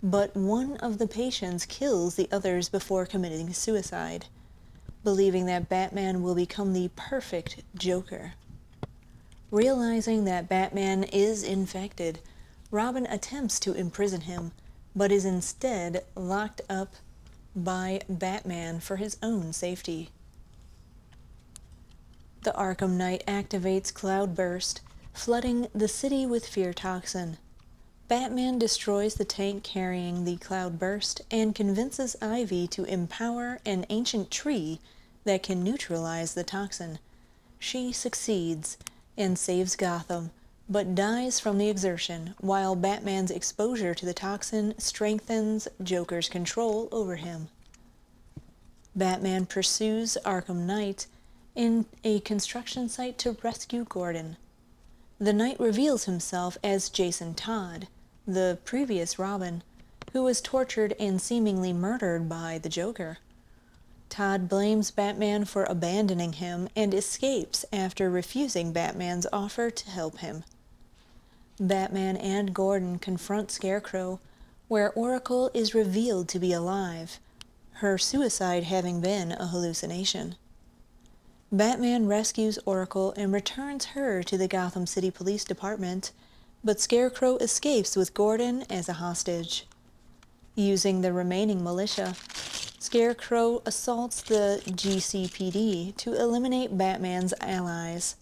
but one of the patients kills the others before committing suicide, believing that Batman will become the perfect Joker. Realizing that Batman is infected, Robin attempts to imprison him, but is instead locked up by Batman for his own safety. The Arkham Knight activates Cloudburst, flooding the city with fear toxin. Batman destroys the tank carrying the Cloudburst and convinces Ivy to empower an ancient tree that can neutralize the toxin. She succeeds and saves Gotham, but dies from the exertion, while Batman's exposure to the toxin strengthens Joker's control over him. Batman pursues Arkham Knight in a construction site to rescue Gordon. The Knight reveals himself as Jason Todd, the previous Robin, who was tortured and seemingly murdered by the Joker. Todd blames Batman for abandoning him and escapes after refusing Batman's offer to help him. Batman and Gordon confront Scarecrow, where Oracle is revealed to be alive, her suicide having been a hallucination. Batman rescues Oracle and returns her to the Gotham City Police Department, but Scarecrow escapes with Gordon as a hostage. Using the remaining militia, Scarecrow assaults the GCPD to eliminate Batman's allies.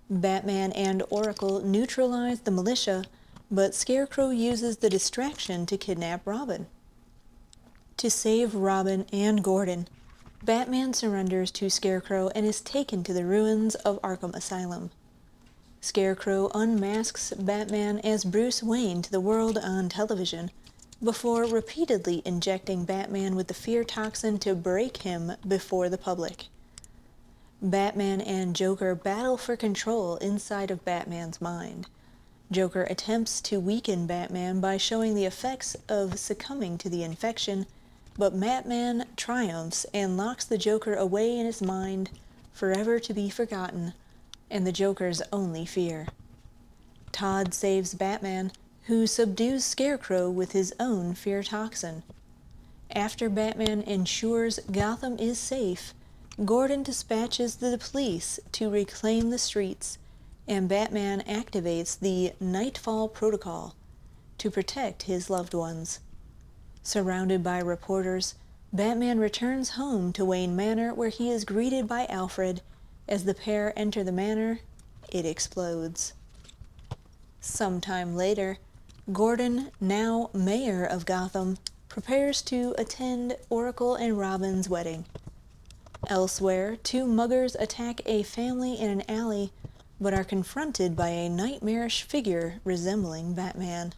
Batman and Oracle neutralize the militia, but Scarecrow uses the distraction to kidnap Robin. To save Robin and Gordon, Batman surrenders to Scarecrow and is taken to the ruins of Arkham Asylum. Scarecrow unmasks Batman as Bruce Wayne to the world on television, before repeatedly injecting Batman with the fear toxin to break him before the public. Batman and Joker battle for control inside of Batman's mind. Joker attempts to weaken Batman by showing the effects of succumbing to the infection, but Batman triumphs and locks the Joker away in his mind, forever to be forgotten, and the Joker's only fear. Todd saves Batman, who subdues Scarecrow with his own fear toxin. After Batman ensures Gotham is safe, Gordon dispatches the police to reclaim the streets, and Batman activates the Nightfall Protocol to protect his loved ones. Surrounded by reporters, Batman returns home to Wayne Manor, where he is greeted by Alfred. As the pair enter the manor, it explodes. Sometime later, Gordon, now mayor of Gotham, prepares to attend Oracle and Robin's wedding. Elsewhere, two muggers attack a family in an alley, but are confronted by a nightmarish figure resembling Batman.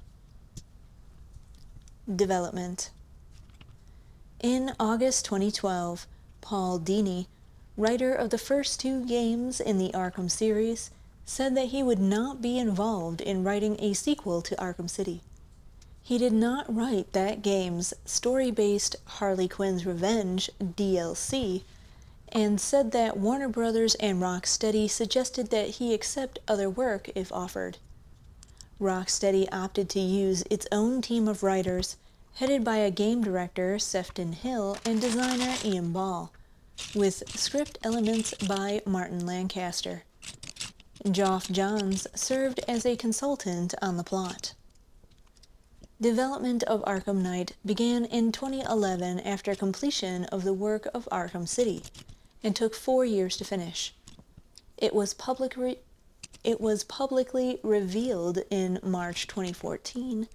Development. In August 2012, Paul Dini, writer of the first two games in the Arkham series, said that he would not be involved in writing a sequel to Arkham City. He did not write that game's story-based Harley Quinn's Revenge DLC, and said that Warner Brothers and Rocksteady suggested that he accept other work if offered. Rocksteady opted to use its own team of writers, headed by a game director, Sefton Hill, and designer Ian Ball, with script elements by Martin Lancaster. Geoff Johns served as a consultant on the plot. Development of Arkham Knight began in 2011 after completion of the work of Arkham City, and took 4 years to finish. It was publicly revealed in March 2014,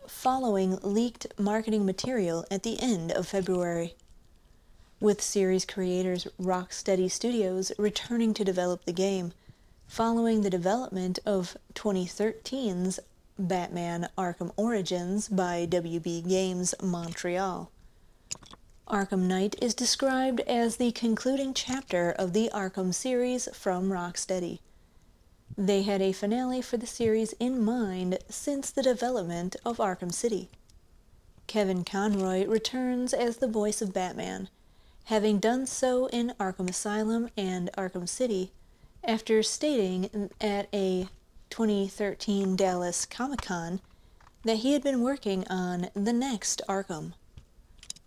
following leaked marketing material at the end of February. With series creators Rocksteady Studios returning to develop the game, following the development of 2013's Batman Arkham Origins by WB Games Montreal. Arkham Knight is described as the concluding chapter of the Arkham series from Rocksteady. They had a finale for the series in mind since the development of Arkham City. Kevin Conroy returns as the voice of Batman, having done so in Arkham Asylum and Arkham City, after stating at a 2013 Dallas Comic-Con that he had been working on the next Arkham.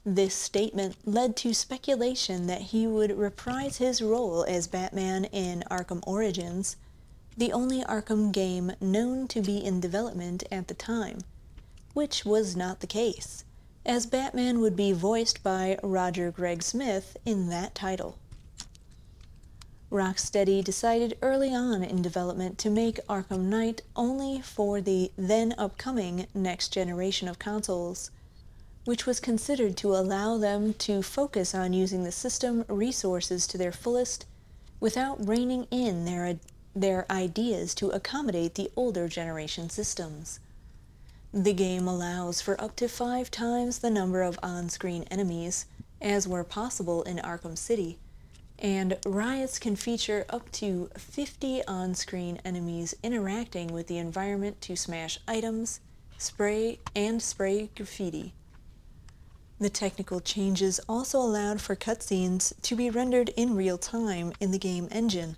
This statement led to speculation that he would reprise his role as Batman in Arkham Origins, the only Arkham game known to be in development at the time, which was not the case, as Batman would be voiced by Roger Gregg Smith in that title. Rocksteady decided early on in development to make Arkham Knight only for the then upcoming next generation of consoles, which was considered to allow them to focus on using the system resources to their fullest without reining in their their ideas to accommodate the older generation systems. The game allows for up to 5 times the number of on-screen enemies, as were possible in Arkham City, and riots can feature up to 50 on-screen enemies interacting with the environment to smash items, spray graffiti. The technical changes also allowed for cutscenes to be rendered in real time in the game engine,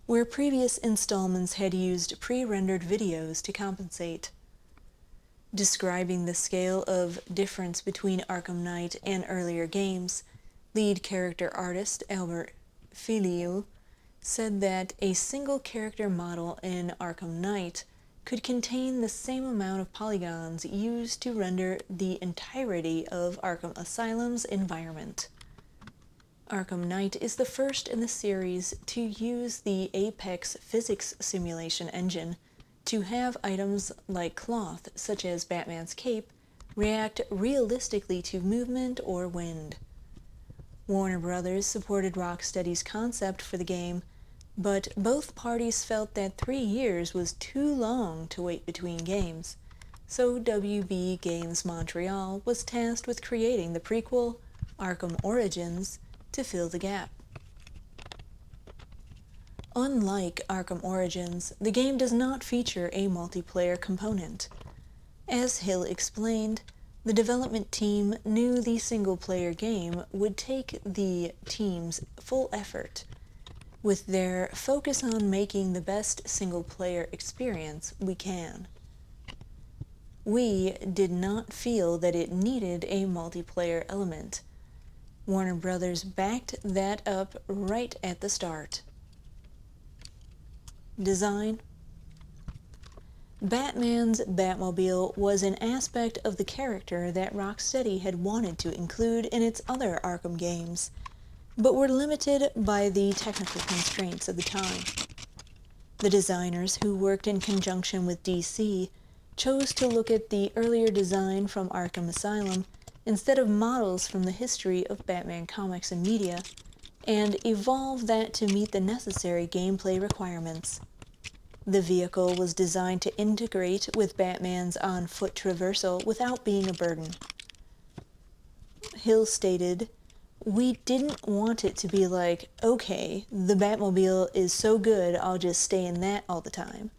where previous installments had used pre-rendered videos to compensate. Describing the scale of difference between Arkham Knight and earlier games, lead character artist Albert Filiu said that a single character model in Arkham Knight could contain the same amount of polygons used to render the entirety of Arkham Asylum's environment. Arkham Knight is the first in the series to use the Apex physics simulation engine to have items like cloth, such as Batman's cape, react realistically to movement or wind. Warner Brothers supported Rocksteady's concept for the game, but both parties felt that 3 years was too long to wait between games, so WB Games Montreal was tasked with creating the prequel, Arkham Origins, to fill the gap. Unlike Arkham Origins, the game does not feature a multiplayer component. As Hill explained, the development team knew the single-player game would take the team's full effort, with their focus on making the best single-player experience we can. We did not feel that it needed a multiplayer element. Warner Brothers backed that up right at the start. Design. Batman's Batmobile was an aspect of the character that Rocksteady had wanted to include in its other Arkham games, but were limited by the technical constraints of the time. The designers, who worked in conjunction with DC, chose to look at the earlier design from Arkham Asylum instead of models from the history of Batman comics and media, and evolve that to meet the necessary gameplay requirements. The vehicle was designed to integrate with Batman's on-foot traversal without being a burden. Hill stated, "We didn't want it to be like, okay, the Batmobile is so good I'll just stay in that all the time,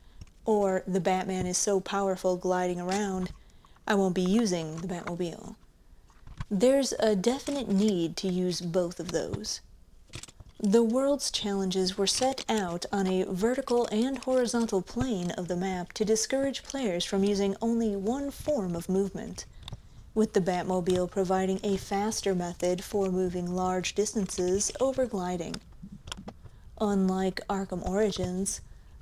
or the Batman is so powerful gliding around I won't be using the Batmobile. There's a definite need to use both of those." The world's challenges were set out on a vertical and horizontal plane of the map to discourage players from using only one form of movement, with the Batmobile providing a faster method for moving large distances over gliding. Unlike Arkham Origins,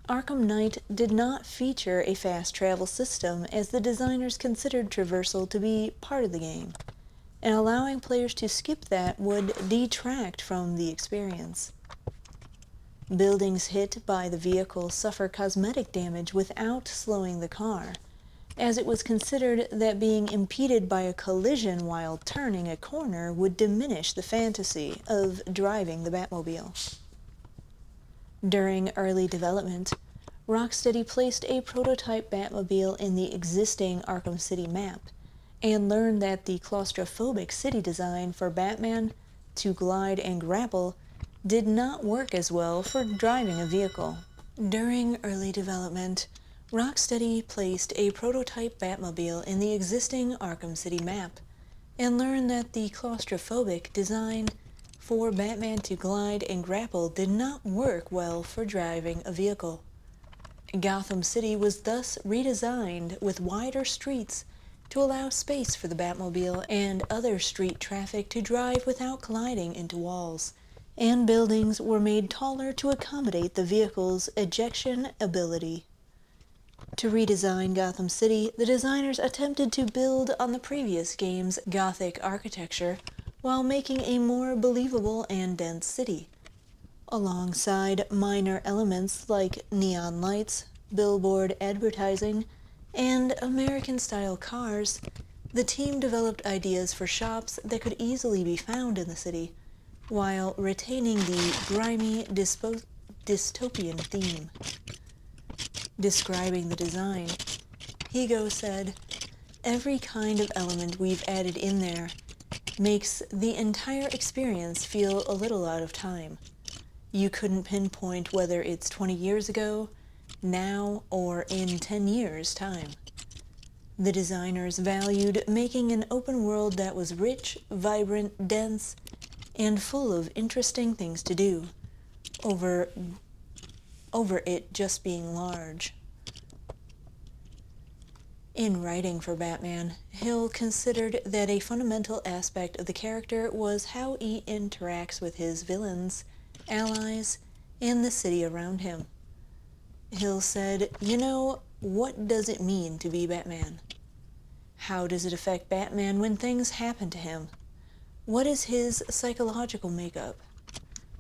Arkham Knight did not feature a fast travel system, as the designers considered traversal to be part of the game, and allowing players to skip that would detract from the experience. Buildings hit by the vehicle suffer cosmetic damage without slowing the car, as it was considered that being impeded by a collision while turning a corner would diminish the fantasy of driving the Batmobile. During early development, Rocksteady placed a prototype Batmobile in the existing Arkham City map, and learned that the claustrophobic city design for Batman to glide and grapple did not work as well for driving a vehicle. During early development, Rocksteady placed a prototype Batmobile in the existing Arkham City map, and learned that the claustrophobic design for Batman to glide and grapple did not work well for driving a vehicle. Gotham City was thus redesigned with wider streets to allow space for the Batmobile and other street traffic to drive without colliding into walls, and buildings were made taller to accommodate the vehicle's ejection ability. To redesign Gotham City, the designers attempted to build on the previous game's Gothic architecture while making a more believable and dense city. Alongside minor elements like neon lights, billboard advertising, and American-style cars, the team developed ideas for shops that could easily be found in the city, while retaining the grimy, dystopian theme. Describing the design, Higo said, "Every kind of element we've added in there makes the entire experience feel a little out of time. You couldn't pinpoint whether it's 20 years ago, now, or in 10 years' time." The designers valued making an open world that was rich, vibrant, dense, and full of interesting things to do, over it just being large. In writing for Batman, Hill considered that a fundamental aspect of the character was how he interacts with his villains, allies, and the city around him. Hill said, "You know, what does it mean to be Batman? How does it affect Batman when things happen to him? What is his psychological makeup?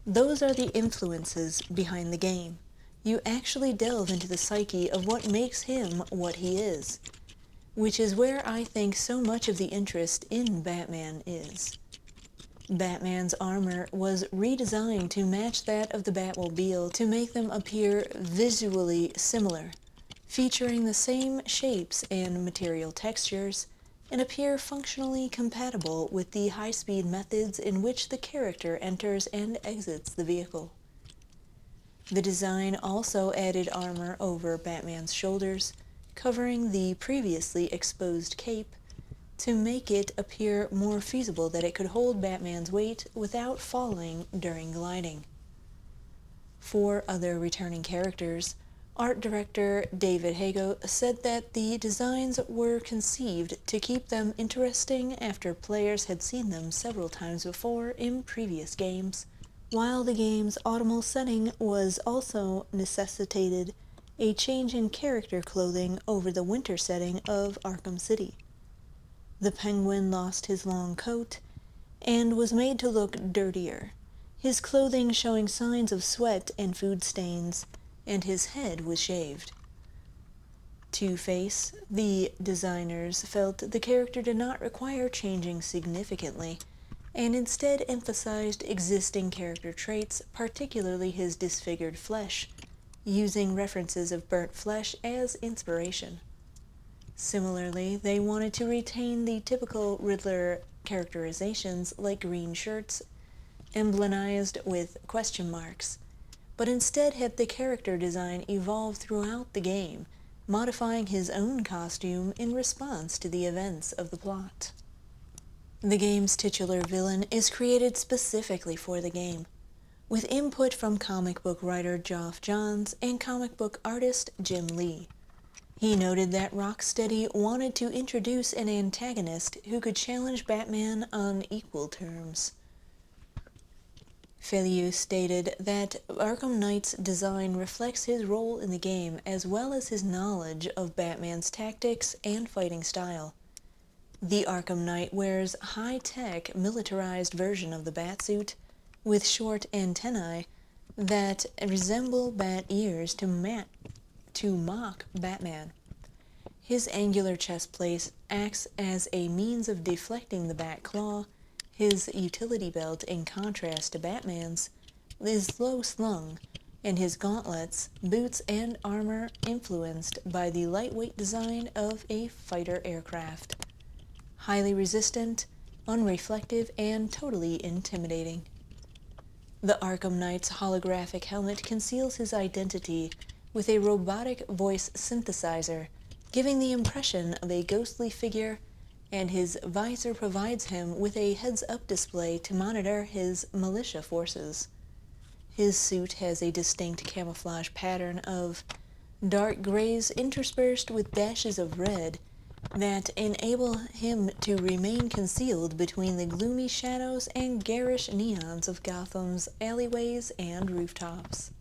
Those are the influences behind the game. You actually delve into the psyche of what makes him what he is, which is where I think so much of the interest in Batman is." Batman's armor was redesigned to match that of the Batmobile to make them appear visually similar, featuring the same shapes and material textures, and appear functionally compatible with the high-speed methods in which the character enters and exits the vehicle. The design also added armor over Batman's shoulders, covering the previously exposed cape, to make it appear more feasible that it could hold Batman's weight without falling during gliding. For other returning characters, art director David Hago said that the designs were conceived to keep them interesting after players had seen them several times before in previous games, while the game's autumnal setting was also necessitated a change in character clothing over the winter setting of Arkham City. The Penguin lost his long coat and was made to look dirtier, his clothing showing signs of sweat and food stains, and his head was shaved. Two-Face, the designers felt the character did not require changing significantly, and instead emphasized existing character traits, particularly his disfigured flesh, using references of burnt flesh as inspiration. Similarly, they wanted to retain the typical Riddler characterizations like green shirts, emblemized with question marks, but instead had the character design evolve throughout the game, modifying his own costume in response to the events of the plot. The game's titular villain is created specifically for the game, with input from comic book writer Geoff Johns and comic book artist Jim Lee. He noted that Rocksteady wanted to introduce an antagonist who could challenge Batman on equal terms. Feliu stated that Arkham Knight's design reflects his role in the game as well as his knowledge of Batman's tactics and fighting style. The Arkham Knight wears a high-tech, militarized version of the Batsuit with short antennae that resemble bat ears to mock Batman. His angular chest plate acts as a means of deflecting the bat claw. His utility belt, in contrast to Batman's, is low-slung, and his gauntlets, boots, and armor influenced by the lightweight design of a fighter aircraft. Highly resistant, unreflective, and totally intimidating. The Arkham Knight's holographic helmet conceals his identity with a robotic voice synthesizer, giving the impression of a ghostly figure, and his visor provides him with a heads-up display to monitor his militia forces. His suit has a distinct camouflage pattern of dark grays interspersed with dashes of red that enable him to remain concealed between the gloomy shadows and garish neons of Gotham's alleyways and rooftops.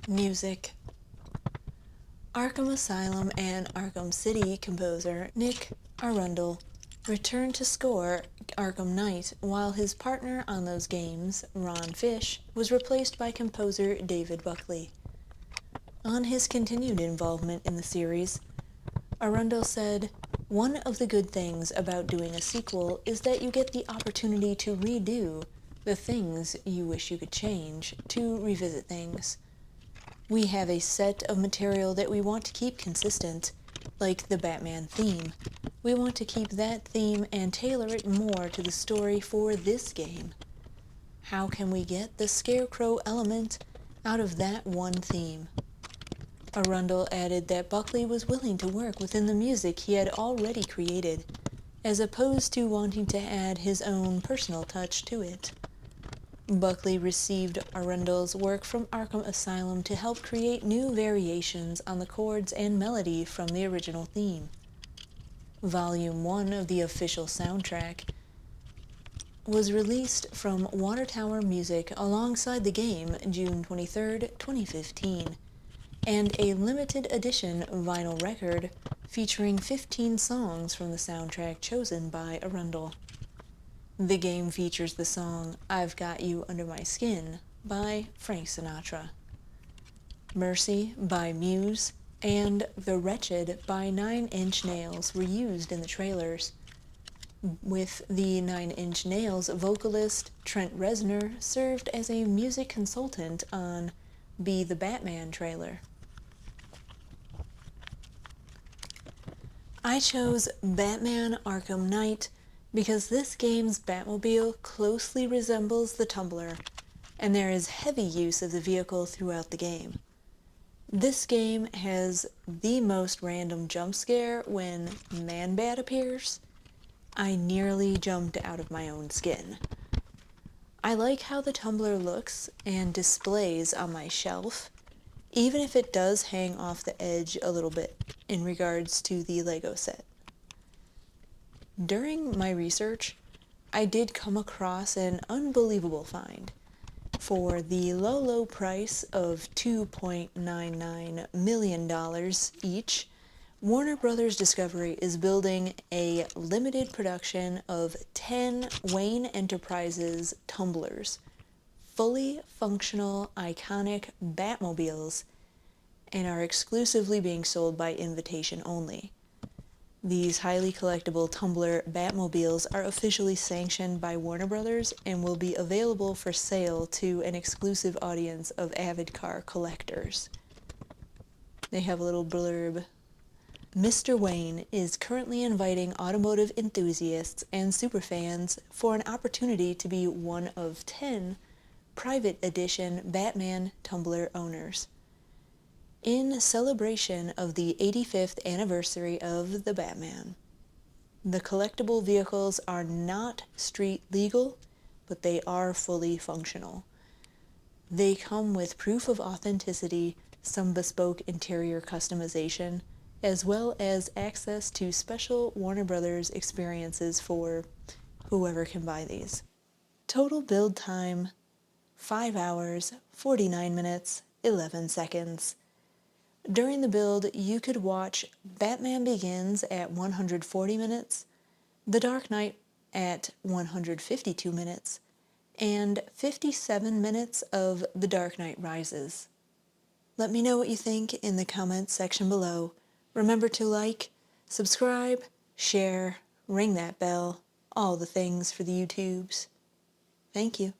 Music. Arkham Asylum and Arkham City composer Nick Arundel returned to score Arkham Knight, while his partner on those games, Ron Fish, was replaced by composer David Buckley. On his continued involvement in the series, Arundel said, "One of the good things about doing a sequel is that you get the opportunity to redo the things you wish you could change, to revisit things. We have a set of material that we want to keep consistent, like the Batman theme. We want to keep that theme and tailor it more to the story for this game. How can we get the Scarecrow element out of that one theme? Arundel added that Buckley was willing to work within the music he had already created, as opposed to wanting to add his own personal touch to it. Buckley received Arundel's work from Arkham Asylum to help create new variations on the chords and melody from the original theme. Volume 1 of the official soundtrack was released from Water Tower Music alongside the game June 23, 2015, and a limited edition vinyl record featuring 15 songs from the soundtrack chosen by Arundel. The game features the song I've Got You Under My Skin by Frank Sinatra, Mercy by Muse, and The Wretched by 9 Inch Nails were used in the trailers, with the 9 Inch Nails vocalist Trent Reznor served as a music consultant on Be the Batman trailer. I chose Batman Arkham Knight because this game's Batmobile closely resembles the Tumbler, and there is heavy use of the vehicle throughout the game. This game has the most random jump scare when Man-Bat appears. I nearly jumped out of my own skin. I like how the Tumbler looks and displays on my shelf, even if it does hang off the edge a little bit in regards to the Lego set. During my research, I did come across an unbelievable find. For the low price of $2.99 million each, Warner Brothers Discovery is building a limited production of 10 Wayne Enterprises Tumblers, fully functional, iconic Batmobiles, and are exclusively being sold by invitation only. These highly collectible Tumbler Batmobiles are officially sanctioned by Warner Brothers and will be available for sale to an exclusive audience of avid car collectors. They have a little blurb. Mr. Wayne is currently inviting automotive enthusiasts and superfans for an opportunity to be one of 10 private edition Batman Tumbler owners. In celebration of the 85th anniversary of the Batman. The collectible vehicles are not street legal, but they are fully functional. They come with proof of authenticity, some bespoke interior customization, as well as access to special Warner Brothers experiences for whoever can buy these. Total build time, 5 hours, 49 minutes, 11 seconds. During the build, you could watch Batman Begins at 140 minutes, The Dark Knight at 152 minutes, and 57 minutes of The Dark Knight Rises. Let me know what you think in the comments section below. Remember to like, subscribe, share, ring that bell, all the things for the YouTubes. Thank you.